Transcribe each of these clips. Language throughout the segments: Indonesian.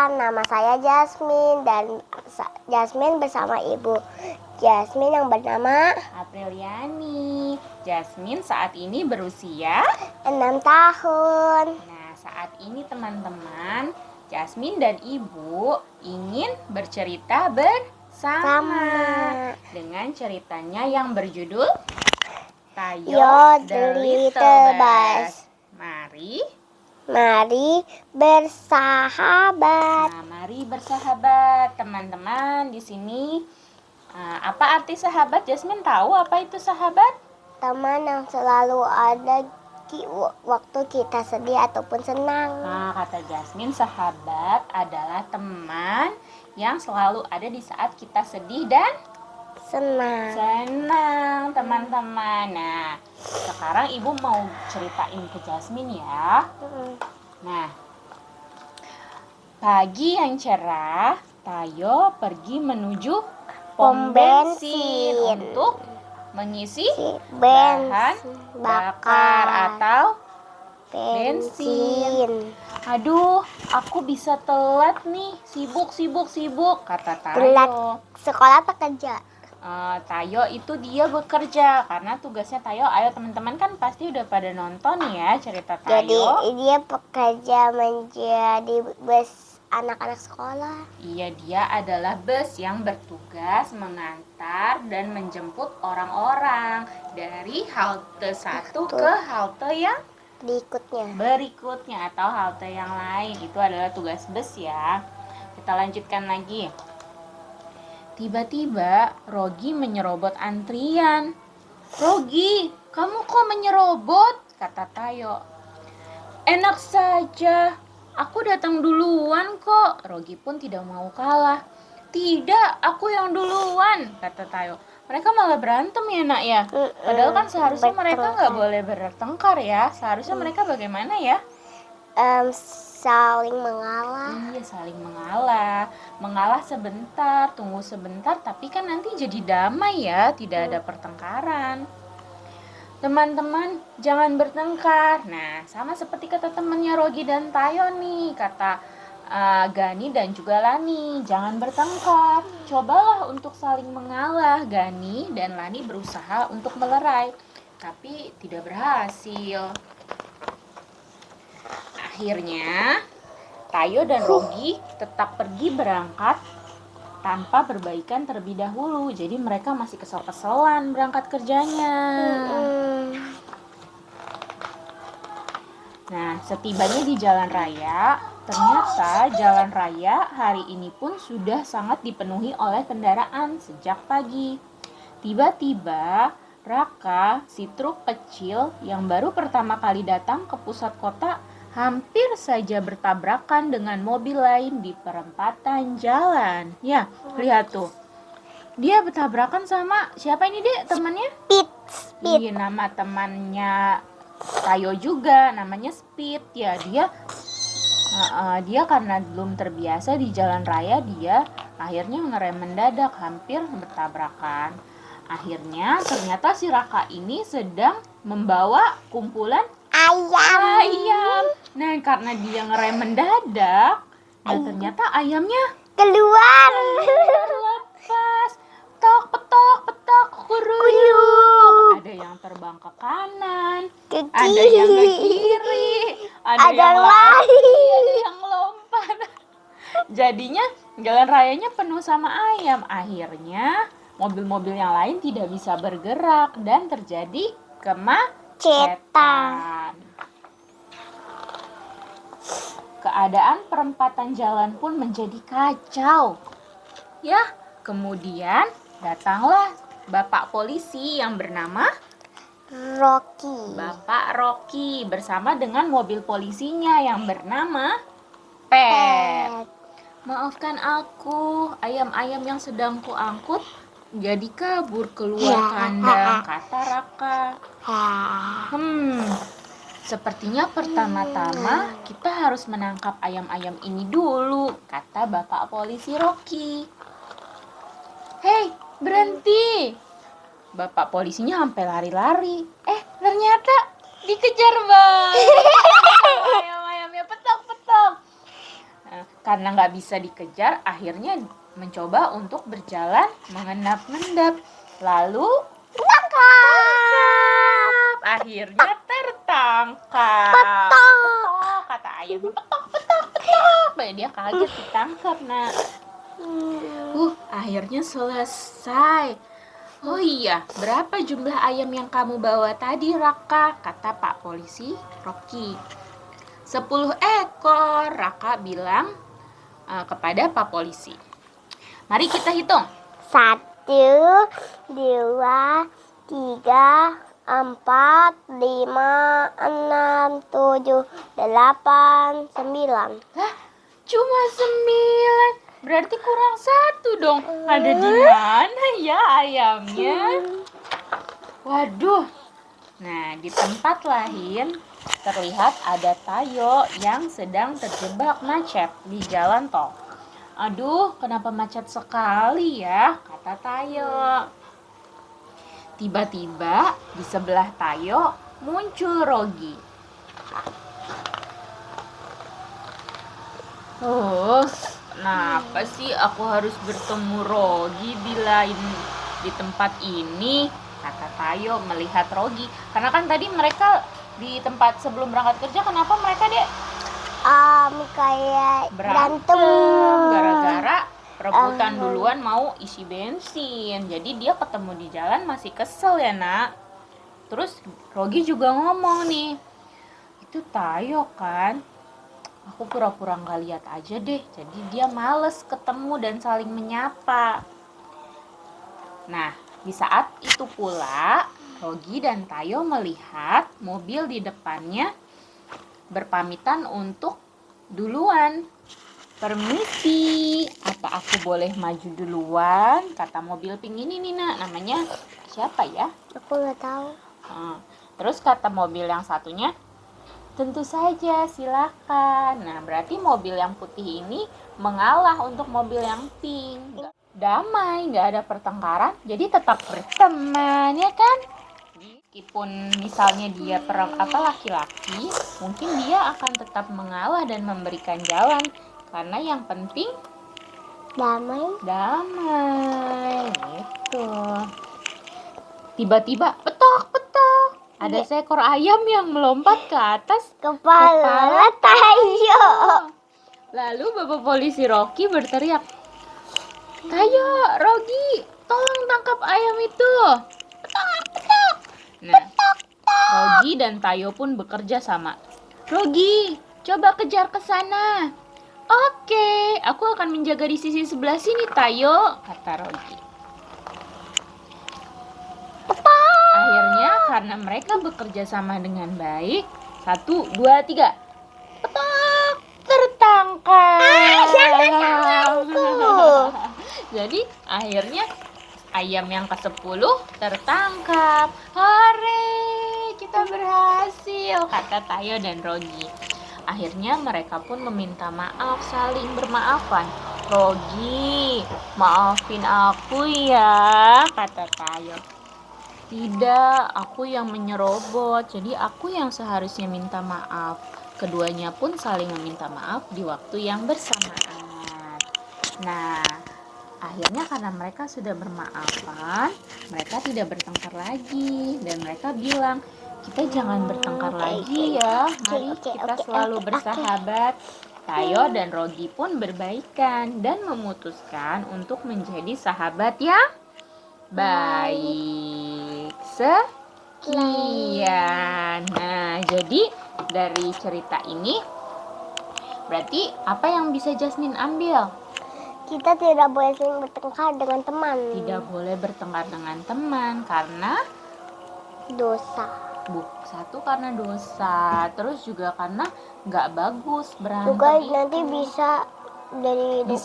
perkenalkan, nama saya Jasmine dan Jasmine bersama ibu Jasmine yang bernama Apriliani. Jasmine saat ini berusia 6 tahun. Nah, saat ini teman-teman, Jasmine dan ibu ingin bercerita bersama dengan ceritanya yang berjudul Tayo the Little Bus. Mari bersahabat. Nah, mari bersahabat, teman-teman. Di sini apa arti sahabat? Jasmine tahu apa itu sahabat? Teman yang selalu ada waktu kita sedih ataupun senang. Nah, kata Jasmine, sahabat adalah teman yang selalu ada di saat kita sedih dan senang, teman-teman. Nah, sekarang ibu mau ceritain ke Jasmine ya. Nah, pagi yang cerah, Tayo pergi menuju pom bensin untuk mengisi bahan bakar atau bensin. Aduh, aku bisa telat nih, sibuk, kata Tayo. Telat sekolah apa kerja? Tayo itu dia bekerja karena tugasnya Tayo. Ayo teman-teman, kan pasti udah pada nonton ya cerita Tayo. Jadi dia bekerja menjadi bus anak-anak sekolah. Iya, dia adalah bus yang bertugas mengantar dan menjemput orang-orang dari halte satu ke halte yang berikutnya atau halte yang lain. Itu adalah tugas bus ya. Kita lanjutkan lagi. Tiba-tiba Rogi menyerobot antrian. Rogi, kamu kok menyerobot? Kata Tayo. Enak saja, aku datang duluan kok. Rogi pun tidak mau kalah. Tidak, aku yang duluan, kata Tayo. Mereka malah berantem ya nak ya. Padahal kan seharusnya mereka nggak boleh bertengkar ya. Seharusnya mereka bagaimana ya? Saling mengalah. Iya, saling mengalah. Mengalah sebentar, tunggu sebentar, tapi kan nanti jadi damai ya, tidak ada pertengkaran. Teman-teman, jangan bertengkar. Nah, sama seperti kata temannya Rogi dan Tayo nih, kata Gani dan juga Lani, jangan bertengkar. Cobalah untuk saling mengalah. Gani dan Lani berusaha untuk melerai, tapi tidak berhasil. Akhirnya, Tayo dan Rogi tetap pergi berangkat tanpa berbaikan terlebih dahulu. Jadi mereka masih kesel-keselan berangkat kerjanya. Nah, setibanya di jalan raya, ternyata jalan raya hari ini pun sudah sangat dipenuhi oleh kendaraan sejak pagi. Tiba-tiba, Raka, si truk kecil yang baru pertama kali datang ke pusat kota, hampir saja bertabrakan dengan mobil lain di perempatan jalan. Ya, lihat tuh. Dia bertabrakan sama siapa ini, Dek? Temannya? Speed. Iya, nama temannya Tayo juga, namanya Speed. Ya, dia karena belum terbiasa di jalan raya, dia akhirnya ngerem mendadak, hampir bertabrakan. Akhirnya ternyata si Raka ini sedang membawa kumpulan ayam. Nah, karena dia ngerem mendadak, nah ternyata ayamnya keluar. Lepas. Petok, kuruyuk. Ada yang terbang ke kanan, ada yang ke kiri, ada yang lari, ada yang lompat. Jadinya jalan rayanya penuh sama ayam. Akhirnya mobil-mobil yang lain tidak bisa bergerak dan terjadi kemacetan. Keadaan perempatan jalan pun menjadi kacau. Ya, kemudian datanglah Bapak polisi yang bernama Rocky. Bapak Rocky bersama dengan mobil polisinya yang bernama Pet. Maafkan aku, ayam-ayam yang sedang kuangkut jadi kabur keluar kandang, kata Raka. Sepertinya pertama-tama kita harus menangkap ayam-ayam ini dulu, kata Bapak polisi Rocky. Hei, berhenti! Bapak polisinya sampai lari-lari. Ternyata dikejar bang. Ayam-ayamnya petok-petok. Karena nggak bisa dikejar, akhirnya mencoba untuk berjalan mengendap-endap. Lalu Tangkap. akhirnya tertangkap. Petok. Kata ayam, petok, petok, petok. Dia kaget ditangkap, nak. Akhirnya selesai. Oh iya, berapa jumlah ayam yang kamu bawa tadi, Raka? Kata Pak Polisi Rocky. 10 ekor, Raka bilang kepada Pak Polisi. Mari kita hitung. 1, 2, 3, 4, 5, 6, 7, 8, 9. Lah, cuma 9. Berarti kurang 1 dong. Ada di mana ya ayamnya? Waduh. Nah, di tempat lain terlihat ada Tayo yang sedang terjebak macet di jalan tol. Aduh, kenapa macet sekali ya? Kata Tayo. Tiba-tiba di sebelah Tayo muncul Rogi. Kenapa sih aku harus bertemu Rogi di tempat ini? Kata Tayo melihat Rogi. Karena kan tadi mereka di tempat sebelum berangkat kerja, kenapa mereka Kayak berantem berantem. gara-gara rebutan duluan mau isi bensin. Jadi dia ketemu di jalan masih kesel ya, nak. Terus Rogi juga ngomong nih, itu Tayo kan, aku pura-pura gak lihat aja deh. Jadi dia males ketemu dan saling menyapa. Nah, di saat itu pula Rogi dan Tayo melihat mobil di depannya berpamitan untuk duluan. Permisi, apa aku boleh maju duluan? Kata mobil pink ini nih, nak. Namanya siapa ya? Aku nggak tahu. Terus kata mobil yang satunya, tentu saja, silakan. Nah, berarti mobil yang putih ini mengalah untuk mobil yang pink. Damai, nggak ada pertengkaran, jadi tetap berteman, ya kan? Meskipun misalnya dia laki-laki, mungkin dia akan tetap mengalah dan memberikan jalan. Karena yang penting Damai. Gitu. Tiba-tiba petok. Ada seekor ayam yang melompat ke atas Kepala Tayo. Lalu Bapak Polisi Rocky berteriak, Tayo, Rogi, tolong tangkap ayam itu. Nah, Rogi dan Tayo pun bekerja sama. Rogi, coba kejar ke sana. Oke, aku akan menjaga di sisi sebelah sini, Tayo, kata Rogi. Akhirnya karena mereka bekerja sama dengan baik, 1, 2, 3, petok, tertangkap. Jadi akhirnya ayam yang ke-10 tertangkap. Hore, kita berhasil, kata Tayo dan Rogi. Akhirnya mereka pun meminta maaf, saling bermaafan. Rogi, maafin aku ya, kata Tayo. Tidak, aku yang menyerobot, jadi aku yang seharusnya minta maaf. Keduanya pun saling meminta maaf di waktu yang bersamaan. Nah, akhirnya karena mereka sudah bermaafan, mereka tidak bertengkar lagi. Dan mereka bilang, kita jangan bertengkar lagi ya, mari kita selalu bersahabat. Tayo dan Rogi pun berbaikan dan memutuskan untuk menjadi sahabat yang baik. Sekian. Nah, jadi dari cerita ini berarti apa yang bisa Jasmine ambil? Kita tidak boleh sering bertengkar dengan teman. Tidak boleh bertengkar dengan teman karena dosa. Satu karena dosa, terus juga karena nggak bagus berantem. Juga nanti bisa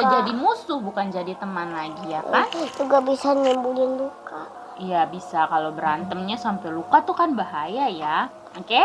jadi musuh, bukan jadi teman lagi, ya kan? Juga bisa nimbulin luka. Iya, bisa. Kalau berantemnya sampai luka tuh kan bahaya ya. Oke?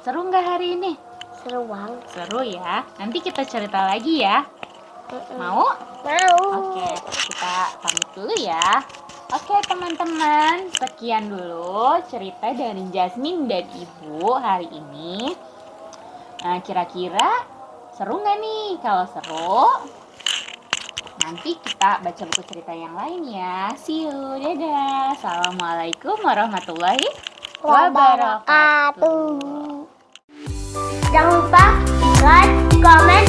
Seru nggak hari ini? Seru banget. Seru ya. Nanti kita cerita lagi ya. Mau? Oke, kita pamit dulu ya. Oke teman-teman, sekian dulu cerita dari Jasmine dan Ibu hari ini. Kira-kira Seru nggak nih? Kalau seru, nanti kita baca buku cerita yang lain ya. See you, dadah. Assalamualaikum warahmatullahi wabarakatuh. Jangan lupa like, comment,